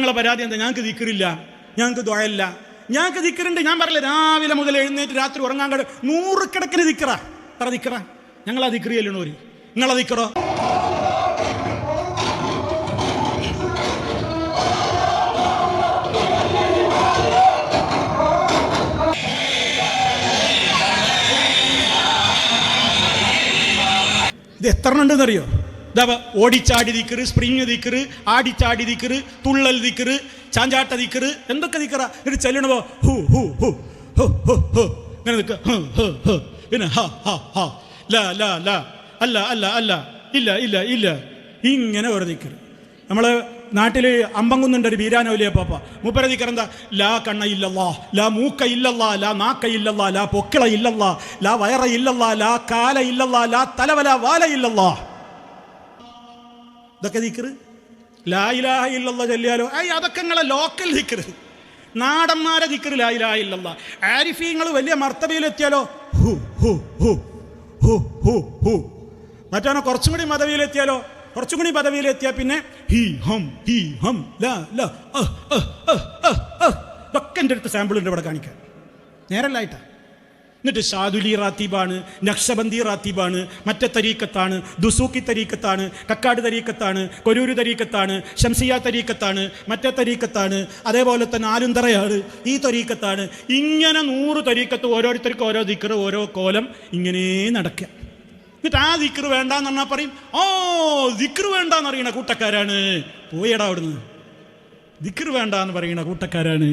നിങ്ങളെ പരാതി എന്താ? ഞങ്ങൾക്ക് ദിക്റില്ല, ഞങ്ങൾക്ക് ദുആയില്ല. ഞങ്ങൾക്ക് ദിക്റുണ്ട്. ഞാൻ പറയില്ല, രാവിലെ മുതൽ എഴുന്നേറ്റ് രാത്രി ഉറങ്ങാൻ കഴിയും 100 കണക്കിന് ദിക്റാ. എത്ര ദിക്റാ? ഞങ്ങളാ ദിക്റ് ചെല്ലണോര്. നിങ്ങളെ ദിക്റോ? ഇത് എത്ര ഉണ്ടെന്നറിയോ? ഇതാ ഓടിച്ചാടി ദിക്റ്, സ്പ്രിങ് ദിക്റ്, ആടിച്ചാടി ദിക്റ്, തുള്ളൽ ദിക്റ്, ചാഞ്ചാട്ട ദിക്റ്, എന്തൊക്കെ ദിക്റാ. ഇത് ചെല്ലണമോ ഹു ഹു ഹു ഹു ഹു ഹു ഇങ്ങനെ നിൽക്കുക. പിന്നെ ഹ ഹ ഹ ല ല ല അല്ല അല്ല അല്ല ഇല്ല ഇല്ല ഇല്ല ഇങ്ങനെ ഒരു ദിക്റ്. നമ്മളെ നാട്ടിൽ അമ്പങ്കുന്നുണ്ട് ഒരു ബീരാനൗലിയ പാപ്പ. മൂപ്പര ദിക്ർ എന്താ? ലാ കണ്ണ ഇല്ലല്ലാ, ലാ മൂക്ക ഇല്ലല്ലാ, ലാ നാക്ക ഇല്ലല്ലാ, ലാ പൊക്കിള ഇല്ലല്ലാ, ലാ വയറ ഇല്ലല്ലാ, ലാ കാല ഇല്ലല്ലാ, ലാ തലവല വാല ഇല്ലല്ലാ. ഇതൊക്കെ ദിക്ർ. ലാ ഇലാഹ ഇല്ലല്ലാ ചൊല്ലിയാലോ അതൊക്കെ നിങ്ങളെ ലോക്കൽ ദിക്ർ. നാടന്മാരെ ദിക്ർ ലാ ഇലാഹ ഇല്ലല്ലാ. ആരിഫീങ്ങൾ വലിയ മർത്തബയിലെത്തിയാലോ ഹു ഹു ഹു ഹു ഹു ഹു. മറ്റോ കുറച്ചും കൂടി പദവിയിലെത്തിയാലോ, കുറച്ചും കൂടി പദവിയിലെത്തിയാൽ പിന്നെ ഹി ഹം ല ല ഇതൊക്കെ എൻ്റെ അടുത്ത് സാമ്പിൾ ഉണ്ട് ഇവിടെ കാണിക്കാൻ. നേരല്ലായിട്ടാ. എന്നിട്ട് ഷാദുലി റാത്തീബാണ്, നക്ഷബന്ദി റാത്തീബാണ്, മറ്റേ തരീക്കത്താണ്, ദുസൂക്കി തരീക്കത്താണ്, കക്കാട് തരീക്കത്താണ്, കൊരൂര് തരീക്കത്താണ്, ഷംസിയ തരീക്കത്താണ്, മറ്റേ തരീക്കത്താണ്, അതേപോലെ തന്നെ ആലുന്തറയാണ്, ഈ തരീക്കത്താണ്. ഇങ്ങനെ 100 തരീക്കത്ത്, ഓരോരുത്തർക്കും ഓരോ ദിക്ർ, ഓരോ കോലം ഇങ്ങനെ നടക്കുക. എന്നിട്ട് ആ ദിക്ർ വേണ്ടാന്ന് പറഞ്ഞാൽ പറയും, ഓ ദിക്ർ വേണ്ടാന്ന് പറയണ കൂട്ടക്കാരാണ്. പോയടാ അവിടുന്ന്. ദിക്ർ വേണ്ടാന്ന് പറയണ കൂട്ടക്കാരാണ്.